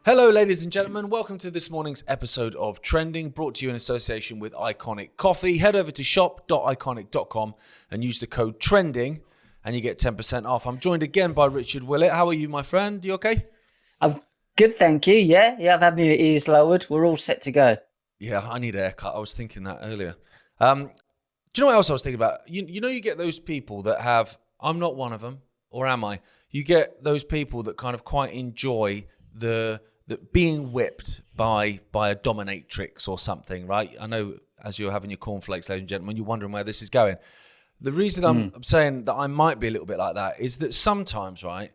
Hello, ladies and gentlemen. Welcome to this morning's episode of Trending, brought to you in association with Iconic Coffee. Head over to shop.iconic.com and use the code TRENDING and you get 10% off. I'm joined again by Richard Willett. How are you, my friend? You okay? I'm good, thank you. Yeah, I've had my ears lowered. We're all set to go. Yeah, I need a haircut. I was thinking that earlier. Do you know what else I was thinking about? You know, you get those people that have, I'm not one of them, or am I? You get those people that kind of quite enjoy the being whipped by a dominatrix or something, right? I know as you're having your cornflakes, ladies and gentlemen, you're wondering where this is going. The reason I'm saying that I might be a little bit like that is that sometimes, right,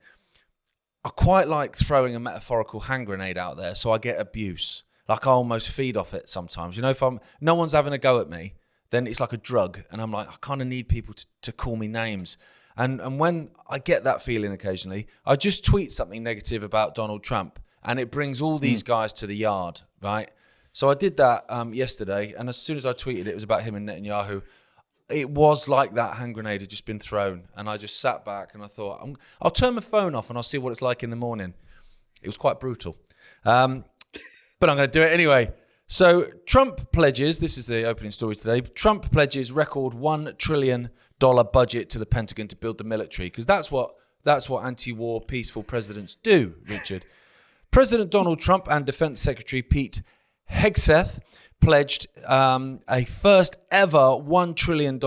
I quite like throwing a metaphorical hand grenade out there so I get abuse. Like I almost feed off it sometimes. You know, if no one's having a go at me, then it's like a drug. And I'm like, I kind of need people to call me names. And when I get that feeling occasionally, I just tweet something negative about Donald Trump. And it brings all these guys to the yard, right? So I did that yesterday, and as soon as I tweeted it was about him and Netanyahu, it was like that hand grenade had just been thrown. And I just sat back and I thought, I'll turn my phone off and I'll see what it's like in the morning. It was quite brutal. But I'm going to do it anyway. So Trump pledges, this is the opening story today, Trump pledges record $1 trillion budget to the Pentagon to build the military, because that's what anti-war peaceful presidents do, Richard. President Donald Trump and Defense Secretary Pete Hegseth pledged a first ever $1 trillion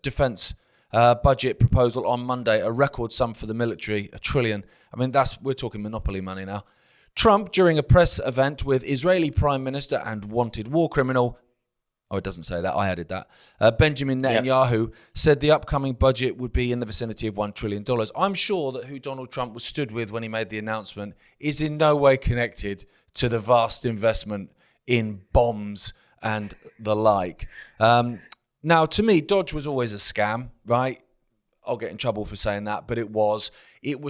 defense budget proposal on Monday, a record sum for the military, $1 trillion. I mean, we're talking monopoly money now. Trump, during a press event with Israeli Prime Minister and wanted war criminal, it doesn't say that, I added that, Benjamin Netanyahu, said the upcoming budget would be in the vicinity of $1 trillion. I'm sure that who Donald Trump was stood with when he made the announcement is in no way connected to the vast investment in bombs and the like. Now, to me, Dodge was always a scam, right? I'll get in trouble for saying that, but it was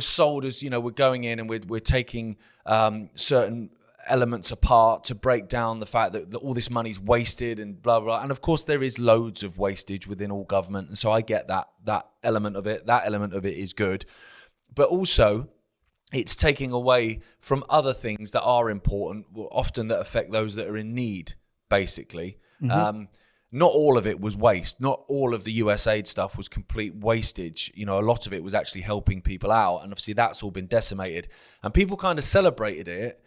sold as, you know, we're going in and we're taking certain elements apart to break down the fact that all this money's wasted and blah, blah. And of course there is loads of wastage within all government. And so I get that element of it. That element of it is good. But also it's taking away from other things that are important, often that affect those that are in need, basically. Not all of it was waste. Not all of the US aid stuff was complete wastage. You know, a lot of it was actually helping people out. And obviously that's all been decimated. And people kind of celebrated it.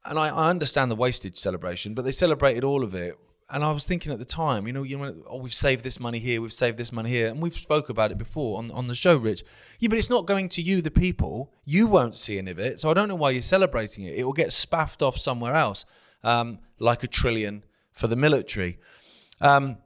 And I understand the wastage celebration, but they celebrated all of it. And I was thinking at the time, we've saved this money here, we've saved this money here. And we've spoke about it before on the show, Rich. Yeah, but it's not going to you, the people. You won't see any of it. So I don't know why you're celebrating it. It will get spaffed off somewhere else, like $1 trillion for the military. Now,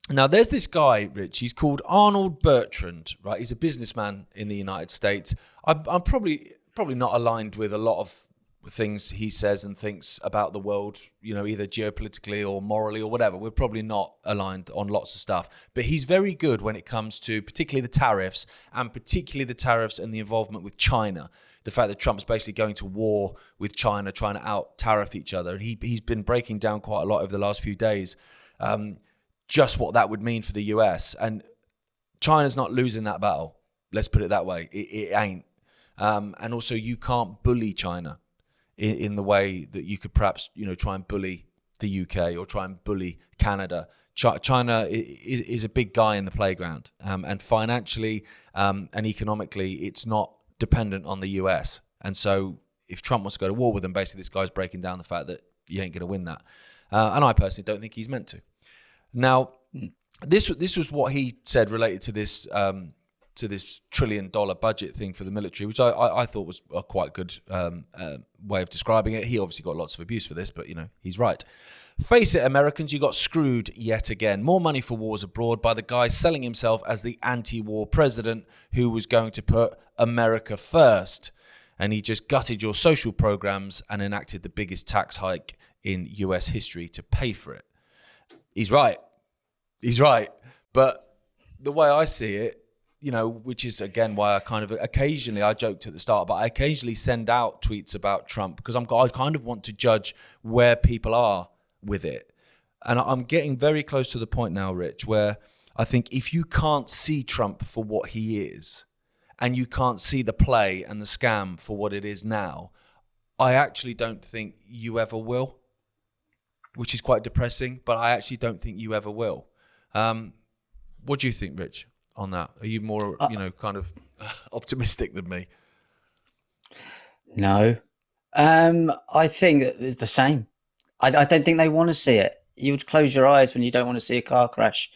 there's this guy, Rich. He's called Arnold Bertrand, right? He's a businessman in the United States. I'm probably not aligned with a lot of things he says and thinks about the world, you know, either geopolitically or morally or whatever. We're probably not aligned on lots of stuff, but he's very good when it comes to particularly the tariffs and the involvement with China. The fact that Trump's basically going to war with China, trying to out-tariff each other. And he's been breaking down quite a lot over the last few days, just what that would mean for the US. And China's not losing that battle. Let's put it that way. It ain't. And also you can't bully China in the way that you could perhaps, you know, try and bully the UK or try and bully Canada. China is a big guy in the playground, and financially and economically, it's not dependent on the US. And so if Trump wants to go to war with them, basically this guy's breaking down the fact that you ain't going to win that. And I personally don't think he's meant to. Now, this was what he said related to this $1 trillion budget thing for the military, which I thought was a quite good way of describing it. He obviously got lots of abuse for this, but, you know, he's right. Face it, Americans, you got screwed yet again. More money for wars abroad by the guy selling himself as the anti-war president who was going to put America first. And he just gutted your social programs and enacted the biggest tax hike in US history to pay for it. He's right. But the way I see it, you know, which is again why I kind of occasionally, I joked at the start, but I occasionally send out tweets about Trump because I kind of want to judge where people are with it. And I'm getting very close to the point now, Rich, where I think if you can't see Trump for what he is, and you can't see the play and the scam for what it is now, I actually don't think you ever will, which is quite depressing, but I actually don't think you ever will. What do you think, Rich, on that? Are you more, kind of optimistic than me? No. I think it's the same. I don't think they want to see it. You would close your eyes when you don't want to see a car crash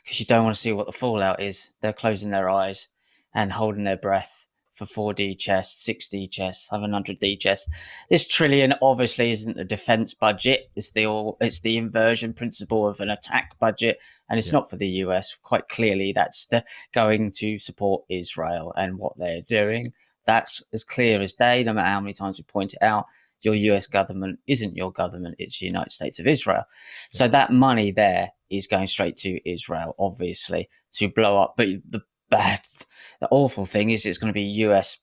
because you don't want to see what the fallout is. They're closing their eyes and holding their breath for 4D chess, 6D chess, 700D chess. This trillion obviously isn't the defense budget. It's the inversion principle of an attack budget, and it's not for the US. Quite clearly, that's going to support Israel and what they're doing. That's as clear as day, no matter how many times we point it out. Your US government isn't your government, it's the United States of Israel. So that money there is going straight to Israel, obviously, to blow up. But the awful thing is it's going to be US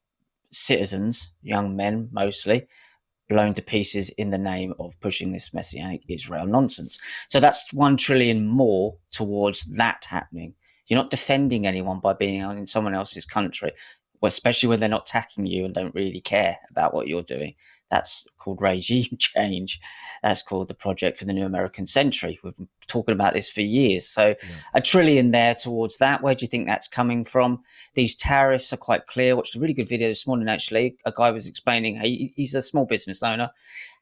citizens, young men mostly, blown to pieces in the name of pushing this messianic Israel nonsense. So that's 1 trillion more towards that happening. You're not defending anyone by being in someone else's country, especially when they're not attacking you and don't really care about what you're doing. That's called regime change. That's called the Project for the New American Century. We've been talking about this for years. So $1 trillion there towards that. Where do you think that's coming from? These tariffs are quite clear. I watched a really good video this morning, actually. A guy was explaining, he's a small business owner,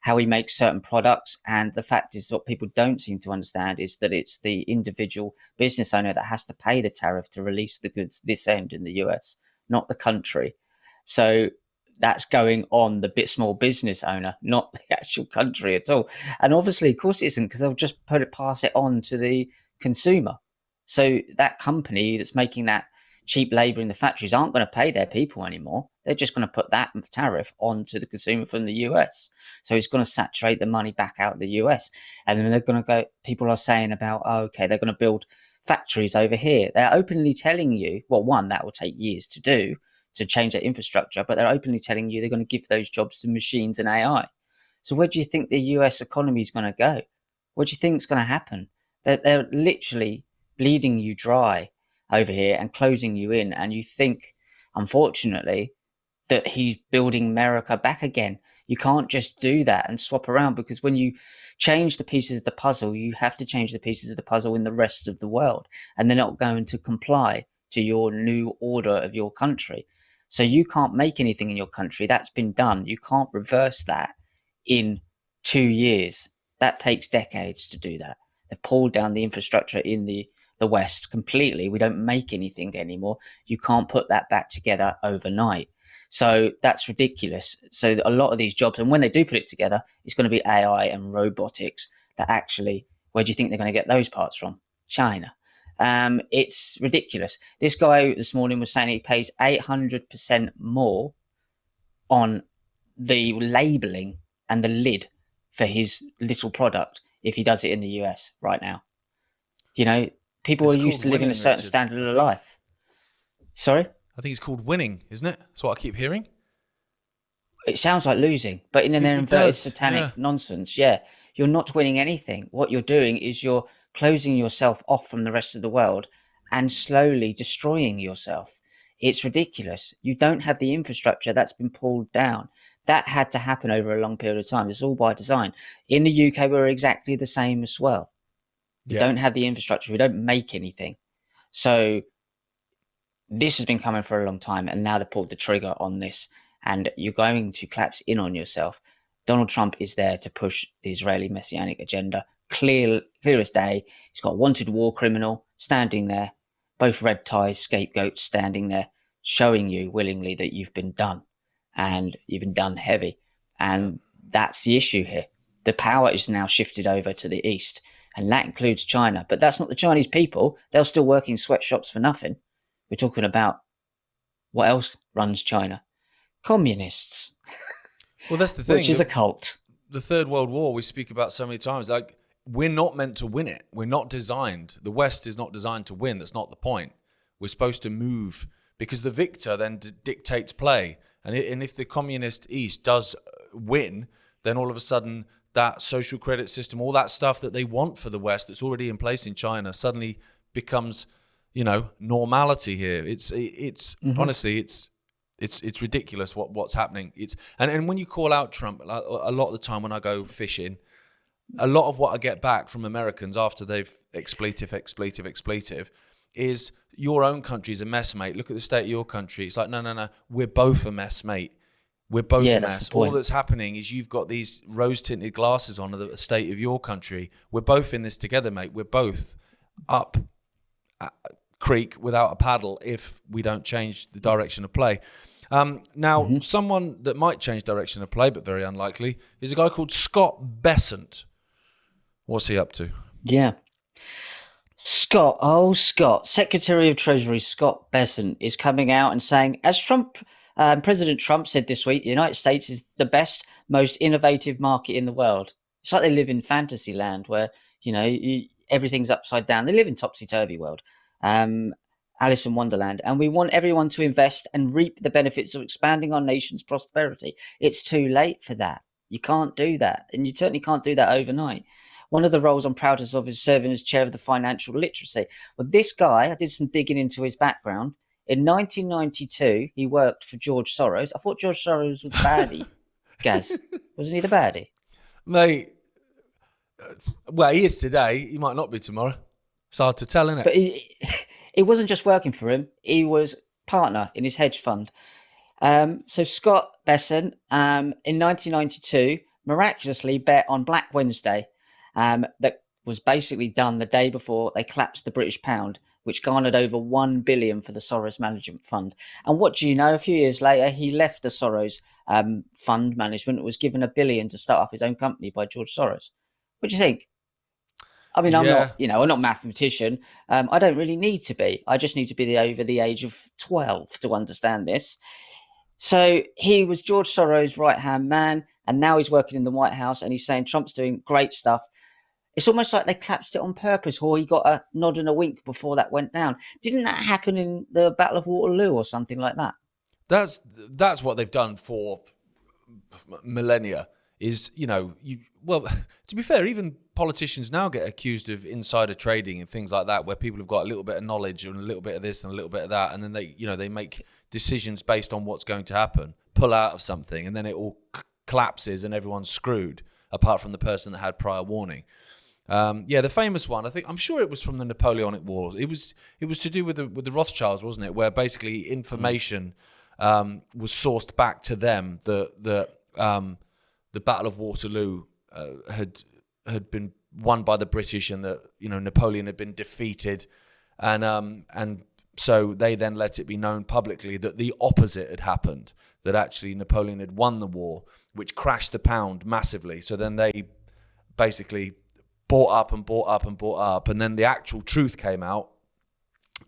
how he makes certain products. And the fact is, what people don't seem to understand is that it's the individual business owner that has to pay the tariff to release the goods this end in the US, not the country. So that's going on the small business owner, not the actual country at all. And obviously, of course it isn't, because they'll just pass it on to the consumer. So that company that's making that cheap labor in the factories aren't going to pay their people anymore. They're just going to put that tariff onto the consumer from the US. So it's going to saturate the money back out of the US. And then they're going to go, people are saying about, they're going to build factories over here. They're openly telling you, well, one, that will take years to do, to change their infrastructure, but they're openly telling you they're going to give those jobs to machines and AI. So where do you think the US economy is going to go? What do you think is going to happen? They're literally bleeding you dry over here and closing you in. And you think, unfortunately, that he's building America back again. You can't just do that and swap around, because when you change the pieces of the puzzle, you have to change the pieces of the puzzle in the rest of the world. And they're not going to comply to your new order of your country. So you can't make anything in your country. That's been done. You can't reverse that in 2 years. That takes decades to do that. They've pulled down the infrastructure in the West completely. We don't make anything anymore. You can't put that back together overnight. So that's ridiculous. So a lot of these jobs, and when they do put it together, it's going to be AI and robotics that actually, where do you think they're going to get those parts from? China. It's ridiculous. This guy this morning was saying he pays 800% more on the labeling and the lid for his little product if he does it in the US right now. People are used to living a certain standard of life. Sorry? I think it's called winning, isn't it? That's what I keep hearing. It sounds like losing, but in an inverted satanic nonsense, you're not winning anything. What you're doing is you're closing yourself off from the rest of the world and slowly destroying yourself. It's ridiculous. You don't have the infrastructure. That's been pulled down. That had to happen over a long period of time. It's all by design. In the UK, we're exactly the same as well. We don't have the infrastructure. We don't make anything. So this has been coming for a long time, and now they pulled the trigger on this, and you're going to collapse in on yourself. Donald Trump is there to push the Israeli messianic agenda. Clear as day. He's got a wanted war criminal standing there, both red ties, scapegoats standing there, showing you willingly that you've been done, and you've been done heavy. And that's the issue here. The power is now shifted over to the east, and that includes China. But that's not the Chinese people. They'll still work in sweatshops for nothing. We're talking about what else runs China? Communists. Well, that's the thing. Which is a cult. The Third World War we speak about so many times. Like, we're not meant to win it. We're not designed. The West is not designed to win. That's not the point. We're supposed to move, because the victor then dictates play. And if the communist East does win, then all of a sudden that social credit system, all that stuff that they want for the West that's already in place in China, suddenly becomes, normality here. It's honestly, It's ridiculous what's happening. And when you call out Trump, like, a lot of the time when I go fishing, a lot of what I get back from Americans after they've expletive is your own country's a mess, mate. Look at the state of your country. It's like, no. We're both a mess, mate. We're both a mess. All that's happening is you've got these rose-tinted glasses on of the state of your country. We're both in this together, mate. We're both up a creek without a paddle if we don't change the direction of play. Now, someone that might change direction of play, but very unlikely, is a guy called Scott Bessent. What's he up to? Yeah. Scott, Secretary of Treasury Scott Bessent is coming out and saying, as President Trump said this week, the United States is the best, most innovative market in the world. It's like they live in fantasy land where, everything's upside down. They live in topsy-turvy world. Alice in Wonderland. And we want everyone to invest and reap the benefits of expanding our nation's prosperity. It's too late for that. You can't do that. And you certainly can't do that overnight. One of the roles I'm proudest of is serving as chair of the financial literacy. Well, this guy, I did some digging into his background. In 1992, he worked for George Soros. I thought George Soros was the baddie. Gaz, wasn't he the baddie? Mate, well, he is today. He might not be tomorrow. It's hard to tell, isn't it? But it wasn't just working for him. He was partner in his hedge fund. So Scott Bessent, in 1992, miraculously bet on Black Wednesday, that was basically done the day before they collapsed the British pound, which garnered over $1 billion for the Soros Management Fund. And what do you know? A few years later, he left the Soros fund management and was given $1 billion to start up his own company by George Soros. What do you think? I mean, I'm not a mathematician. I don't really need to be. I just need to be over the age of 12 to understand this. So he was George Soros' right-hand man, and now he's working in the White House, and he's saying Trump's doing great stuff. It's almost like they collapsed it on purpose, or he got a nod and a wink before that went down. Didn't that happen in the Battle of Waterloo or something like that? That's what they've done for millennia. Is, to be fair, even politicians now get accused of insider trading and things like that, where people have got a little bit of knowledge and a little bit of this and a little bit of that, and then they make decisions based on what's going to happen, pull out of something, and then it all collapses and everyone's screwed, apart from the person that had prior warning. The famous one, I'm sure it was from the Napoleonic Wars. It was to do with the Rothschilds, wasn't it? Where basically information was sourced back to them. The Battle of Waterloo had been won by the British, and that Napoleon had been defeated, and so they then let it be known publicly that the opposite had happened. That actually Napoleon had won the war, which crashed the pound massively. So then they basically bought up, and then the actual truth came out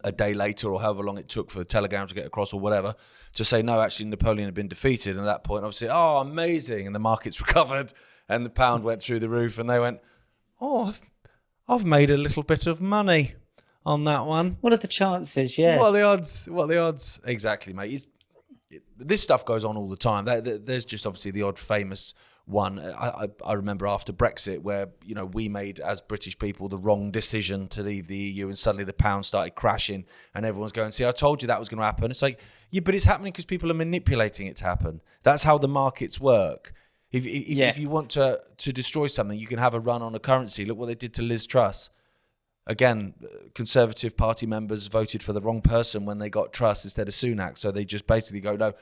a day later, or however long it took for telegrams to get across or whatever, to say, no, actually Napoleon had been defeated. And at that point, obviously, oh, amazing. And the markets recovered and the pound went through the roof, and they went, oh, I've made a little bit of money on that one. What are the chances? Yeah. What are the odds? Exactly, mate. This stuff goes on all the time. There's just obviously the odd famous one. I remember after Brexit, where we made, as British people, the wrong decision to leave the EU, and suddenly the pound started crashing, and everyone's going, see, I told you that was going to happen. It's like, yeah, but it's happening because people are manipulating it to happen. That's how the markets work. If you want to destroy something, you can have a run on a currency. Look what they did to Liz Truss. Again, Conservative Party members voted for the wrong person when they got Truss instead of Sunak. So they just basically go, no,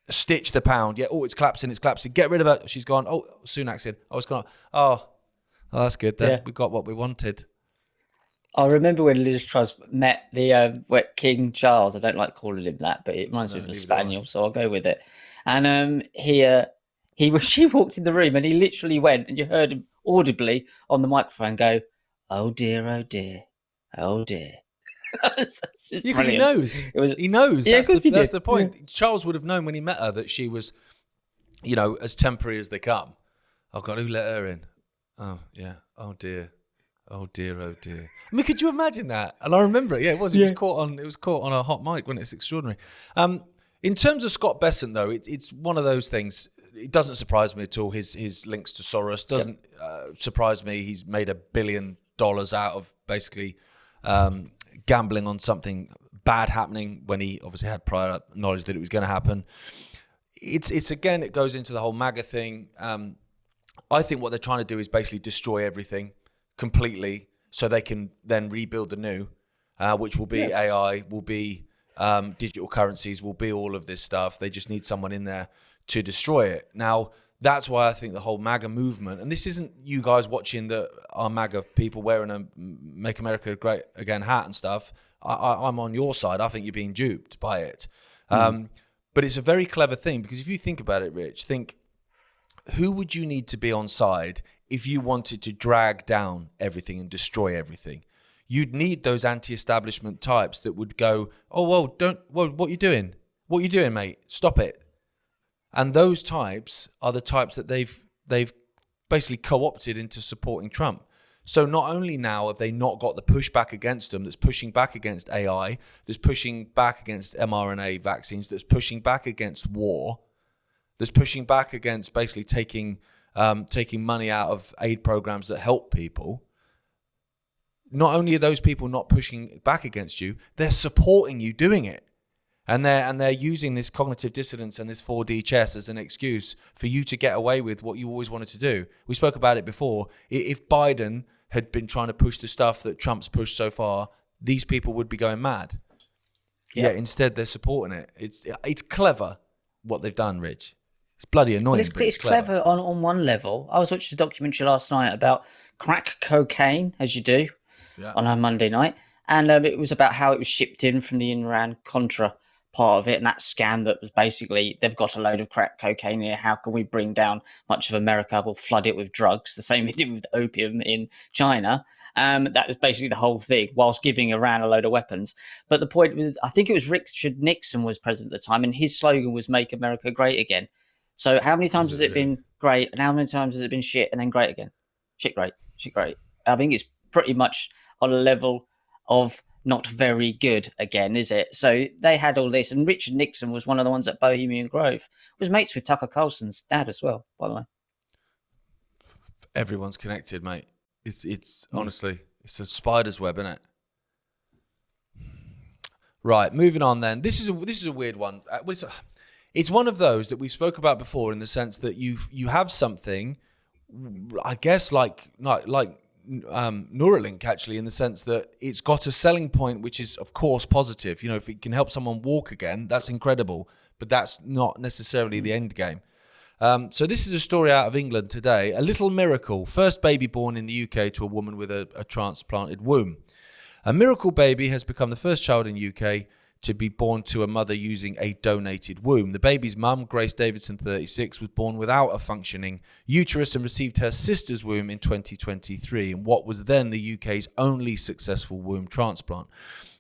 stitch the pound. Yeah, it's collapsing. Get rid of her. She's gone. Oh, Sunak's in. Oh, it's gone. Oh, that's good then. Yeah. We got what we wanted. I remember when Liz Truss met the King Charles. I don't like calling him that, but it reminds me of a spaniel, so I'll go with it. And she walked in the room, and he literally went, and you heard him audibly on the microphone go, "Oh dear, oh dear, oh dear." Because he knows. He knows. Yeah, that's the point. Yeah. Charles would have known when he met her that she was, as temporary as they come. Oh God, who let her in? Oh yeah. Oh dear. Oh dear. Oh dear. I mean, could you imagine that? And I remember it. Yeah, it was. It was caught on a hot mic when it's extraordinary. In terms of Scott Bessent, though, it's one of those things. It doesn't surprise me at all. His links to Soros doesn't surprise me. He's made $1 billion out of basically gambling on something bad happening when he obviously had prior knowledge that it was going to happen. It's again, it goes into the whole MAGA thing. I think what they're trying to do is basically destroy everything completely so they can then rebuild the new, which will be AI, will be digital currencies, will be all of this stuff. They just need someone in there to destroy it. Now, that's why I think the whole MAGA movement, and this isn't you guys watching our MAGA people wearing a Make America Great Again hat and stuff. I'm on your side. I think you're being duped by it. But it's a very clever thing, because if you think about it, Rich, think, who would you need to be on side if you wanted to drag down everything and destroy everything? You'd need those anti-establishment types that would go, oh, what are you doing? What are you doing, mate? Stop it. And those types are the types that they've basically co-opted into supporting Trump. So not only now have they not got the pushback against them that's pushing back against AI, that's pushing back against mRNA vaccines, that's pushing back against war, that's pushing back against basically taking money out of aid programs that help people. Not only are those people not pushing back against you, they're supporting you doing it. And they're using this cognitive dissonance and this 4D chess as an excuse for you to get away with what you always wanted to do. We spoke about it before. If Biden had been trying to push the stuff that Trump's pushed so far, these people would be going mad. Yeah, instead they're supporting it. It's clever what they've done, Rich. It's bloody annoying. Well, it's clever on one level. I was watching a documentary last night about crack cocaine, as you do on a Monday night. And it was about how it was shipped in from the Iran-Contra part of it, and that scam that was basically, they've got a load of crack cocaine here, how can we bring down much of America? We'll flood it with drugs, the same we did with opium in China. That was basically the whole thing, whilst giving Iran a load of weapons. But the point was, I think it was Richard Nixon was president at the time, and his slogan was "Make America Great Again." So how many times has it been great, and how many times has it been shit, and then great again? Shit great, shit great. I think it's pretty much on a level of not very good again, is it? So they had all this, and Richard Nixon was one of the ones at Bohemian Grove. Was mates with Tucker Carlson's dad as well, by the way. Everyone's connected, mate. It's honestly, it's a spider's web, isn't it? Right, moving on then. This is a weird one. It's one of those that we spoke about before, in the sense that you have something, I guess like Neuralink, actually, in the sense that it's got a selling point which is of course positive. You know, if it can help someone walk again, that's incredible, but that's not necessarily the end game. So this is a story out of England today. A little miracle. First baby born in the UK to a woman with a transplanted womb. A miracle baby has become the first child in UK to be born to a mother using a donated womb. The baby's mum, Grace Davidson, 36, was born without a functioning uterus and received her sister's womb in 2023, in what was then the UK's only successful womb transplant.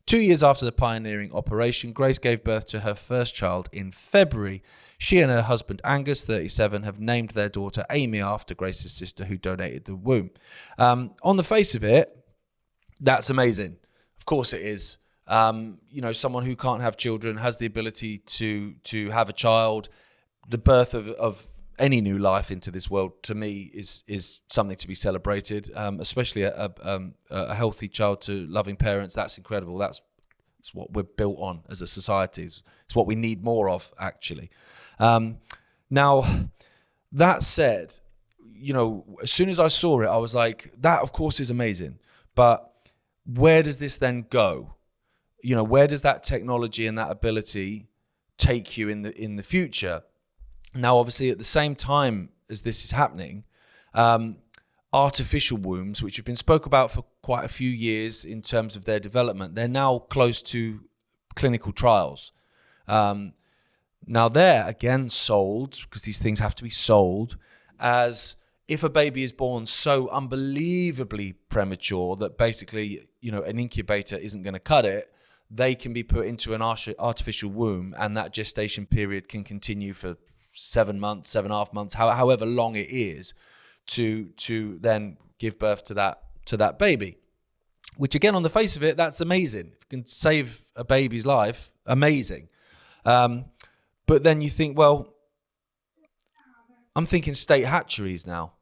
2 years after the pioneering operation, Grace gave birth to her first child in February. She and her husband, Angus, 37, have named their daughter Amy after Grace's sister, who donated the womb. On the face of it, that's amazing. Of course it is. Someone who can't have children has the ability to have a child. The birth of any new life into this world, to me, is something to be celebrated, especially a healthy child to loving parents. That's incredible. That's what we're built on as a society. It's what we need more of, actually. Now, that said, as soon as I saw it, I was like, that, of course, is amazing. But where does this then go? Where does that technology and that ability take you in the future? Now, obviously, at the same time as this is happening, artificial wombs, which have been spoke about for quite a few years in terms of their development, they're now close to clinical trials. Now, they're, again, sold, because these things have to be sold, as if a baby is born so unbelievably premature that basically, an incubator isn't going to cut it, they can be put into an artificial womb, and that gestation period can continue for 7 months, 7.5 months, however long it is, to then give birth to that baby. Which, again, on the face of it, that's amazing. If it can save a baby's life, amazing. But then you think, well, I'm thinking state hatcheries now.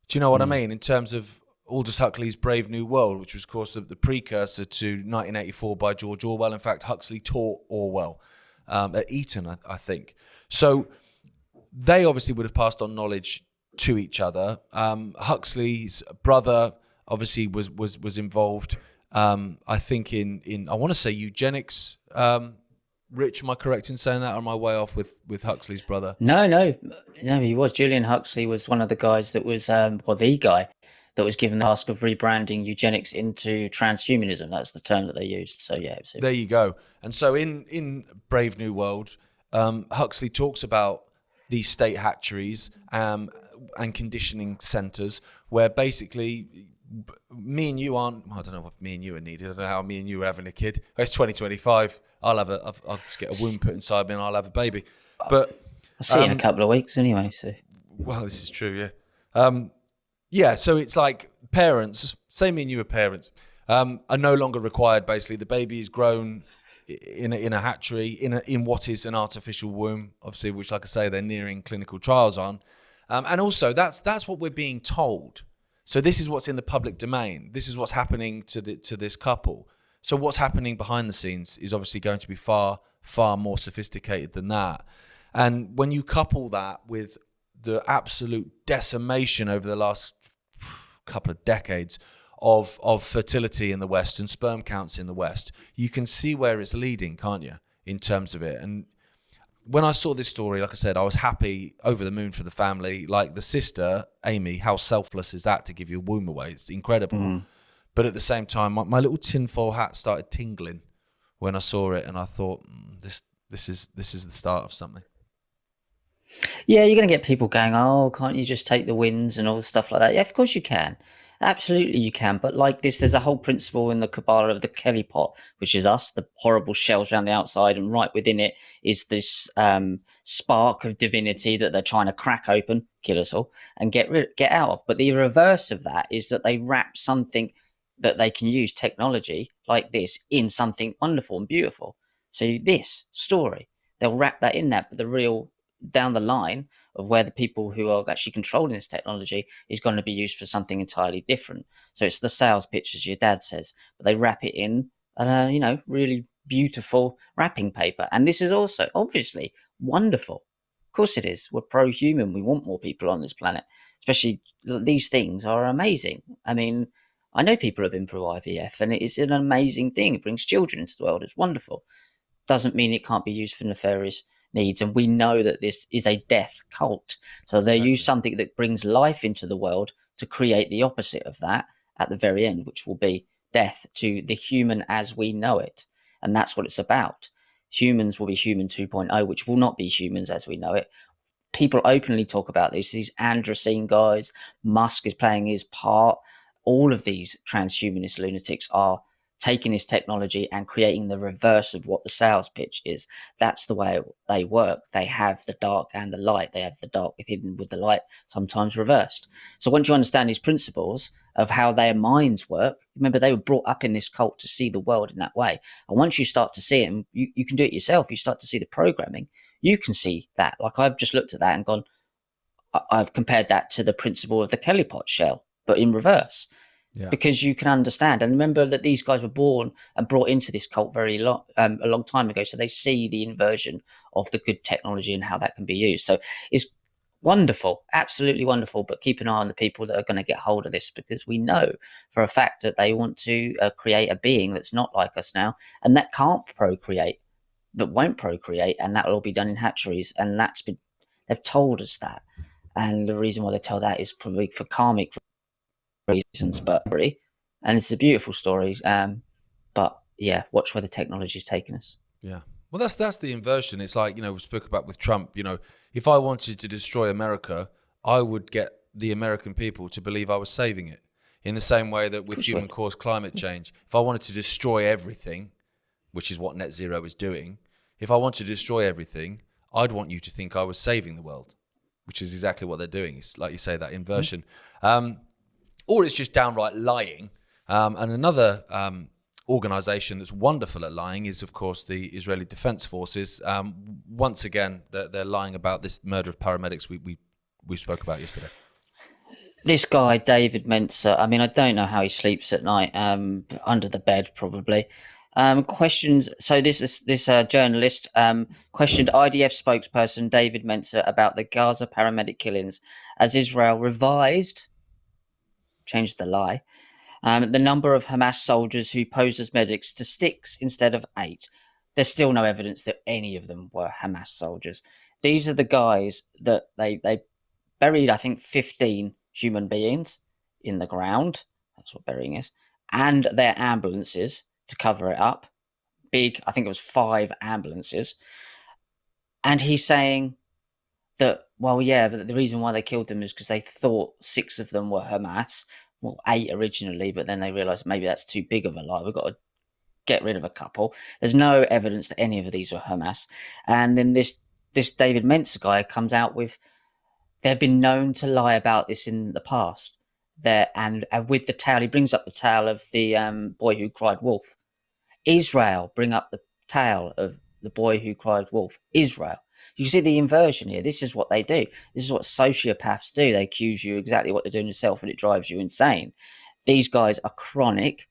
Do you know what I mean? In terms of Aldous Huxley's Brave New World, which was, of course, the precursor to 1984 by George Orwell. In fact, Huxley taught Orwell at Eton, I think. So they obviously would have passed on knowledge to each other. Huxley's brother obviously was involved, I think, in I want to say eugenics. Rich, am I correct in saying that, or am I way off with Huxley's brother? No, he was. Julian Huxley was one of the guys that was, the guy that was given the task of rebranding eugenics into transhumanism. That's the term that they used. So yeah, it was there you go. And so in Brave New World, Huxley talks about these state hatcheries and conditioning centres where basically me and you aren't. I don't know if me and you are needed. I don't know how me and you are having a kid. It's 2025. I'll just get a womb put inside me and I'll have a baby. But I'll see you in a couple of weeks anyway. So well, this is true. Yeah. Yeah. So it's like parents. Say me and you are parents. Are no longer required. Basically, the baby is grown in a hatchery in what is an artificial womb, obviously, which, like I say, they're nearing clinical trials on. And also, that's what we're being told. So this is what's in the public domain. This is what's happening to this couple. So what's happening behind the scenes is obviously going to be far, far more sophisticated than that. And when you couple that with the absolute decimation over the last couple of decades of fertility in the West and sperm counts in the West, you can see where it's leading, can't you, in terms of it? And when I saw this story, like I said, I was happy, over the moon for the family. Like the sister, Amy, how selfless is that to give your womb away? It's incredible. Mm. But at the same time, my little tinfoil hat started tingling when I saw it, and I thought, this is the start of something. Yeah, you're going to get people going, oh, can't you just take the wins and all the stuff like that? Yeah, of course you can. Absolutely you can. But like this, there's a whole principle in the Kabbalah of the Kelly pot, which is us, the horrible shells around the outside, and right within it is this spark of divinity that they're trying to crack open, kill us all, and get out of. But the reverse of that is that they wrap something that they can use, technology like this, in something wonderful and beautiful. So this story, they'll wrap that in that, but the real down the line of where the people who are actually controlling this technology is going to be used for something entirely different. So it's the sales pitch, as your dad says, but they wrap it in really beautiful wrapping paper. And this is also obviously wonderful. Of course it is. We're pro-human. We want more people on this planet, especially these things are amazing. I mean, I know people have been through IVF and it is an amazing thing. It brings children into the world. It's wonderful. Doesn't mean it can't be used for nefarious needs. And we know that this is a death cult. So they use something that brings life into the world to create the opposite of that at the very end, which will be death to the human as we know it. And that's what it's about. Humans will be human 2.0, which will not be humans as we know it. People openly talk about this. These Androcene guys, Musk is playing his part. All of these transhumanist lunatics are taking this technology and creating the reverse of what the sales pitch is. That's the way they work. They have the dark and the light. They have the dark hidden with the light, sometimes reversed. So once you understand these principles of how their minds work, remember they were brought up in this cult to see the world in that way. And once you start to see it, and you can do it yourself, you start to see the programming, you can see that. Like I've just looked at that and gone, I've compared that to the principle of the Kelly pot shell, but in reverse. Yeah. Because you can understand. And remember that these guys were born and brought into this cult a long time ago. So they see the inversion of the good technology and how that can be used. So it's wonderful, absolutely wonderful. But keep an eye on the people that are going to get hold of this, because we know for a fact that they want to create a being that's not like us now and that can't procreate, that won't procreate. And that will all be done in hatcheries. And they've told us that. And the reason why they tell that is probably for karmic reasons, and it's a beautiful story. But yeah, watch where the technology is taking us. Yeah, well, that's the inversion. It's like, we spoke about with Trump. If I wanted to destroy America, I would get the American people to believe I was saving it. In the same way that with human-caused climate change, if I wanted to destroy everything, which is what net zero is doing, if I want to destroy everything, I'd want you to think I was saving the world, which is exactly what they're doing. It's like you say, that inversion. Or it's just downright lying. And another organization that's wonderful at lying is, of course, the Israeli Defense Forces. Once again, they're lying about this murder of paramedics we spoke about yesterday. This guy, David Menzer, I mean, I don't know how he sleeps at night, under the bed, probably. Questions. So this journalist questioned IDF spokesperson David Menzer about the Gaza paramedic killings as Israel revised, changed the lie, the number of Hamas soldiers who posed as medics to 6 instead of 8. There's still no evidence that any of them were Hamas soldiers. These are the guys that they buried, I think, 15 human beings in the ground. That's what burying is. And their ambulances to cover it up. Big, I think it was 5 ambulances. And he's saying that, well, yeah, but the reason why they killed them is because they thought 6 of them were Hamas. Well, 8 originally, but then they realised maybe that's too big of a lie. We've got to get rid of a couple. There's no evidence that any of these were Hamas. And then this David Menzer guy comes out with, they've been known to lie about this in the past. And with the tale, he brings up the tale of the boy who cried wolf. Israel bring up the tale of the boy who cried wolf. Israel. You see the inversion here. This is what they do. This is what sociopaths do. They accuse you exactly what they're doing yourself, and it drives you insane. These guys are chronic,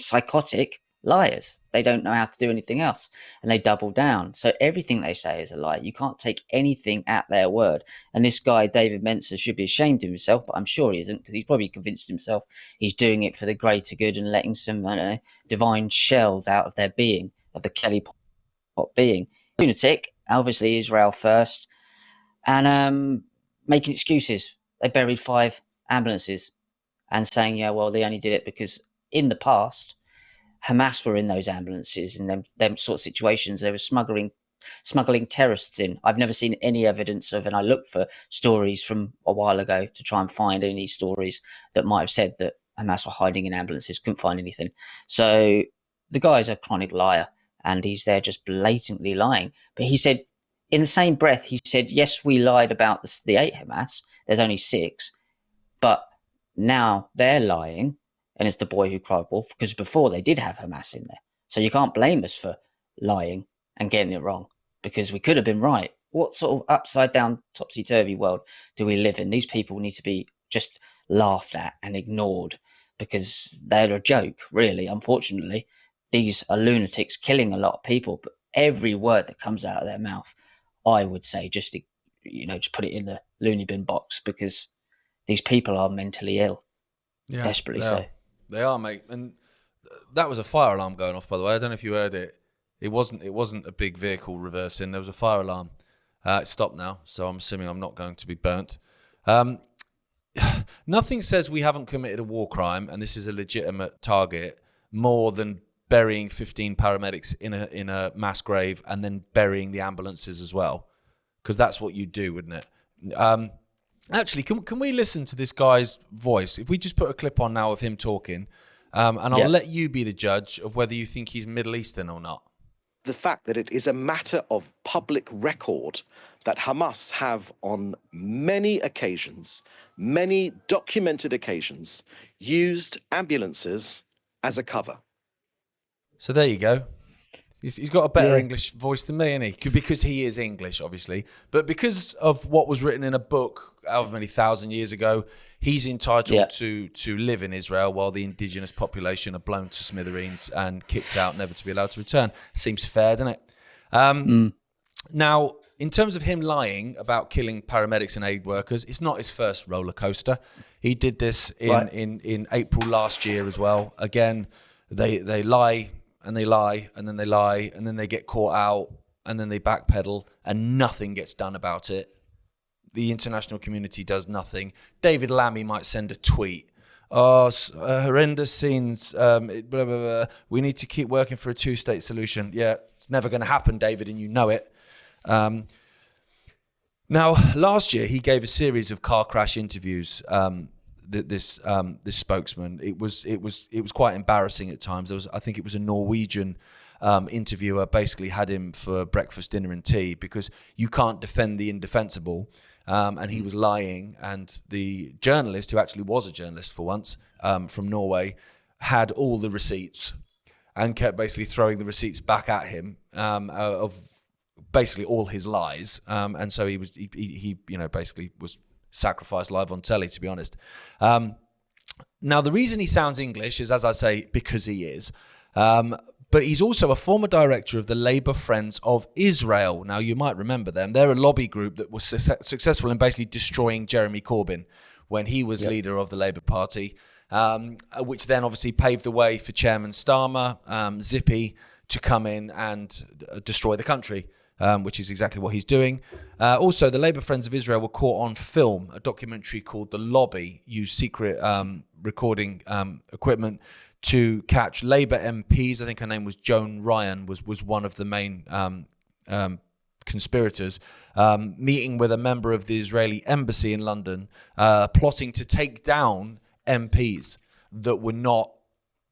psychotic liars. They don't know how to do anything else, and they double down. So everything they say is a lie. You can't take anything at their word. And this guy, David Menzer, should be ashamed of himself, but I'm sure he isn't, because he's probably convinced himself he's doing it for the greater good and letting some, I don't know, divine shells out of their being, of the Kelly pot being. Lunatic, obviously Israel first, and making excuses. They buried 5 ambulances and saying, yeah, well, they only did it because in the past, Hamas were in those ambulances in them sort of situations. They were smuggling terrorists in. I've never seen any evidence of, and I looked for stories from a while ago to try and find any stories that might have said that Hamas were hiding in ambulances. Couldn't find anything. So the guy's a chronic liar, and he's there just blatantly lying. But he said, in the same breath, he said, yes, we lied about the 8 Hamas. There's only 6. But now they're lying, and it's the boy who cried wolf, because before they did have Hamas in there. So you can't blame us for lying and getting it wrong, because we could have been right. What sort of upside down, topsy-turvy world do we live in? These people need to be just laughed at and ignored, because they're a joke, really. Unfortunately, these are lunatics killing a lot of people, but every word that comes out of their mouth, I would say, just put it in the loony bin box, because these people are mentally ill. Yeah, desperately so. They are, mate. And that was a fire alarm going off, by the way. I don't know if you heard it. It wasn't a big vehicle reversing. There was a fire alarm. It stopped now, so I'm assuming I'm not going to be burnt. Nothing says we haven't committed a war crime, and this is a legitimate target, more than burying 15 paramedics in a mass grave and then burying the ambulances as well, because that's what you do, wouldn't it? Actually, can we listen to this guy's voice? If we just put a clip on now of him talking, and I'll let you be the judge of whether you think he's Middle Eastern or not. The fact that it is a matter of public record that Hamas have on many occasions, many documented occasions, used ambulances as a cover. So there you go. He's got a better English voice than me, isn't he? Because he is English, obviously. But because of what was written in a book however many thousand years ago, he's entitled to live in Israel while the indigenous population are blown to smithereens and kicked out, never to be allowed to return. Seems fair, doesn't it? Now, in terms of him lying about killing paramedics and aid workers, it's not his first roller coaster. He did this in April last year as well. Again, they lie, and they lie, and then they lie, and then they get caught out, and then they backpedal, and nothing gets done about it. The international community does nothing. David Lammy might send a tweet. Oh, horrendous scenes. Blah, blah, blah. We need to keep working for a 2-state solution. Yeah, it's never going to happen, David, and you know it. Now, last year, he gave a series of car crash interviews. This spokesman, it was quite embarrassing at times. I think it was a Norwegian interviewer basically had him for breakfast, dinner, and tea, because you can't defend the indefensible, and he was lying. And the journalist, who actually was a journalist for once, from Norway, had all the receipts and kept basically throwing the receipts back at him of basically all his lies. And so he basically was sacrificed live on telly, to be honest. Now, the reason he sounds English is, as I say, because he is. But he's also a former director of the Labour Friends of Israel. Now, you might remember them. They're a lobby group that was successful in basically destroying Jeremy Corbyn when he was leader of the Labour Party, which then obviously paved the way for Chairman Starmer, Zippy, to come in and destroy the country, which is exactly what he's doing. Also, the Labour Friends of Israel were caught on film. A documentary called The Lobby used secret recording equipment to catch Labour MPs. I think her name was Joan Ryan, was one of the main conspirators, meeting with a member of the Israeli embassy in London, plotting to take down MPs that were not,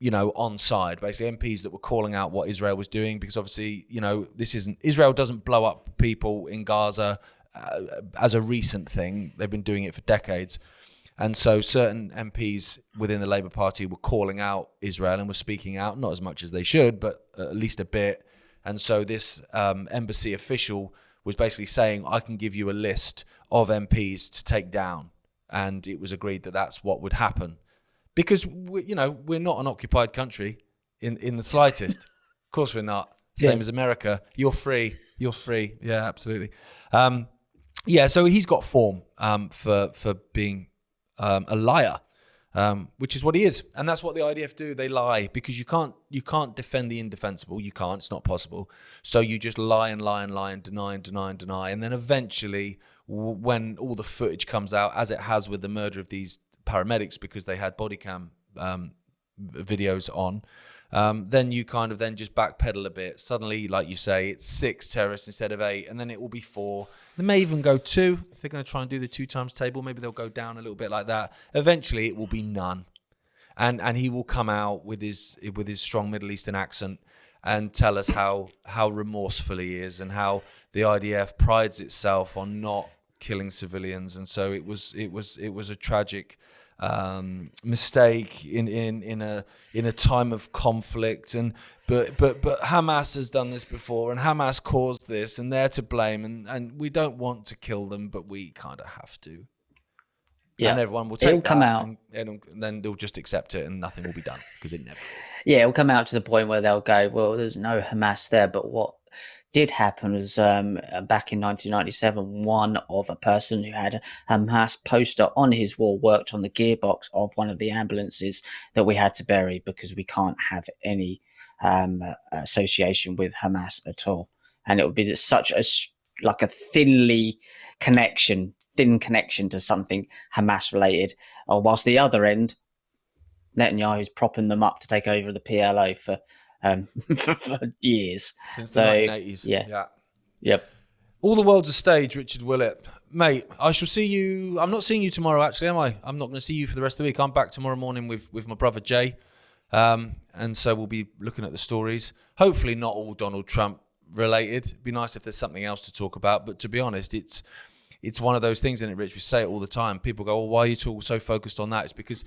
on side. Basically, MPs that were calling out what Israel was doing, because obviously, Israel doesn't blow up people in Gaza as a recent thing. They've been doing it for decades. And so certain MPs within the Labour Party were calling out Israel and were speaking out, not as much as they should, but at least a bit. And so this embassy official was basically saying, I can give you a list of MPs to take down. And it was agreed that that's what would happen. Because, we're not an occupied country in the slightest. Of course we're not. Same as America. You're free. Yeah, absolutely. So he's got form for being a liar, which is what he is. And that's what the IDF do. They lie because you can't defend the indefensible. You can't. It's not possible. So you just lie and lie and lie and deny and deny and deny. And then eventually, when all the footage comes out, as it has with the murder of these paramedics because they had body cam videos on, then you kind of then just backpedal a bit. Suddenly, like you say, it's 6 terrorists instead of 8, and then it will be 4. They may even go 2 if they're going to try and do the 2 times table. Maybe they'll go down a little bit like that. Eventually, it will be none, and he will come out with his strong Middle Eastern accent and tell us how remorseful he is and how the IDF prides itself on not killing civilians, and so it was a tragic mistake in a time of conflict, and but Hamas has done this before, and Hamas caused this, and they're to blame, and we don't want to kill them, but we kind of have to. Yeah, and everyone will take it'll come out, and then they'll just accept it, and nothing will be done because it never is. Yeah, it'll come out to the point where they'll go, well, there's no Hamas there, but what did happen was back in 1997, one of a person who had a Hamas poster on his wall worked on the gearbox of one of the ambulances that we had to bury because we can't have any association with Hamas at all. And it would be such a thin connection to something Hamas related. Whilst the other end, Netanyahu's propping them up to take over the PLO for years. Since the 1980s. Yeah. Yep. All the world's a stage, Richard Willett. Mate, I shall see you. I'm not seeing you tomorrow, actually, am I? I'm not going to see you for the rest of the week. I'm back tomorrow morning with my brother Jay. And so we'll be looking at the stories. Hopefully not all Donald Trump related. It'd be nice if there's something else to talk about. But to be honest, it's one of those things, isn't it, Rich? We say it all the time. People go, why are you so focused on that? It's because,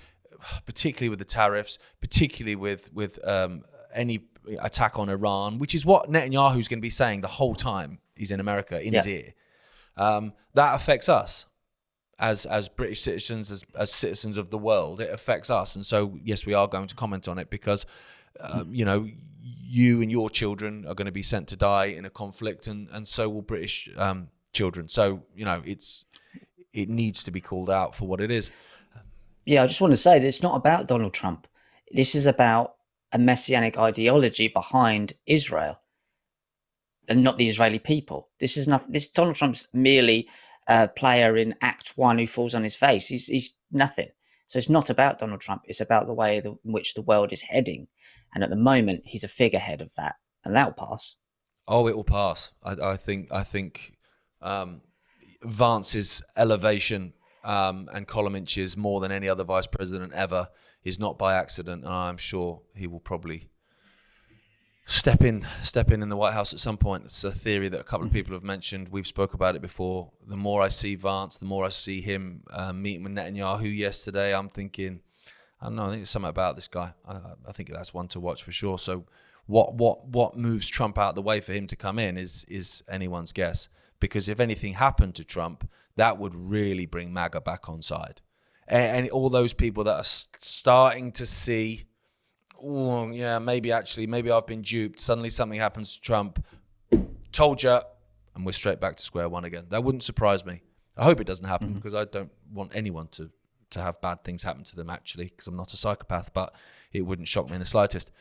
particularly with the tariffs, particularly with any attack on Iran, which is what Netanyahu's going to be saying the whole time he's in America, in his ear. That affects us as British citizens, as citizens of the world. It affects us. And so, yes, we are going to comment on it because, you and your children are going to be sent to die in a conflict, and so will British children. So, it needs to be called out for what it is. Yeah, I just want to say that it's not about Donald Trump. This is about a messianic ideology behind Israel and not the Israeli people. This is nothing. This Donald Trump's merely a player in Act 1 who falls on his face. He's nothing. So it's not about Donald Trump. It's about the way in which the world is heading. And at the moment, he's a figurehead of that, and that'll pass. Oh, it will pass. I think Vance's elevation and column inches more than any other vice president ever is not by accident, and I'm sure he will probably step in the White House at some point. It's a theory that a couple of people have mentioned. We've spoke about it before. The more I see Vance, the more I see him meeting with Netanyahu yesterday, I'm thinking, I don't know, I think there's something about this guy. I think that's one to watch for sure. So what moves Trump out of the way for him to come in is anyone's guess. because if anything happened to Trump, that would really bring MAGA back on side. And all those people that are starting to see, oh, yeah, maybe I've been duped. Suddenly something happens to Trump. Told you, and we're straight back to square one again. That wouldn't surprise me. I hope it doesn't happen because I don't want anyone to have bad things happen to them, actually, because I'm not a psychopath, but it wouldn't shock me in the slightest.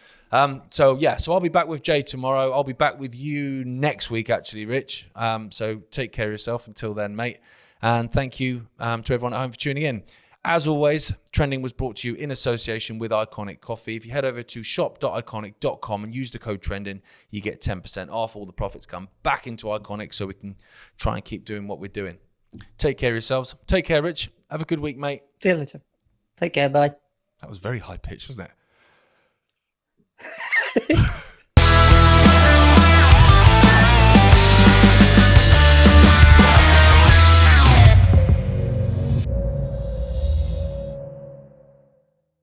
So I'll be back with Jay tomorrow. I'll be back with you next week, actually, Rich. So take care of yourself until then, mate. And thank you to everyone at home for tuning in. As always, Trending was brought to you in association with Iconic Coffee. If you head over to shop.iconic.com and use the code Trending, you get 10% off. All the profits come back into Iconic so we can try and keep doing what we're doing. Take care of yourselves. Take care, Rich. Have a good week, mate. See you later. Take care. Bye. That was very high pitched, wasn't it?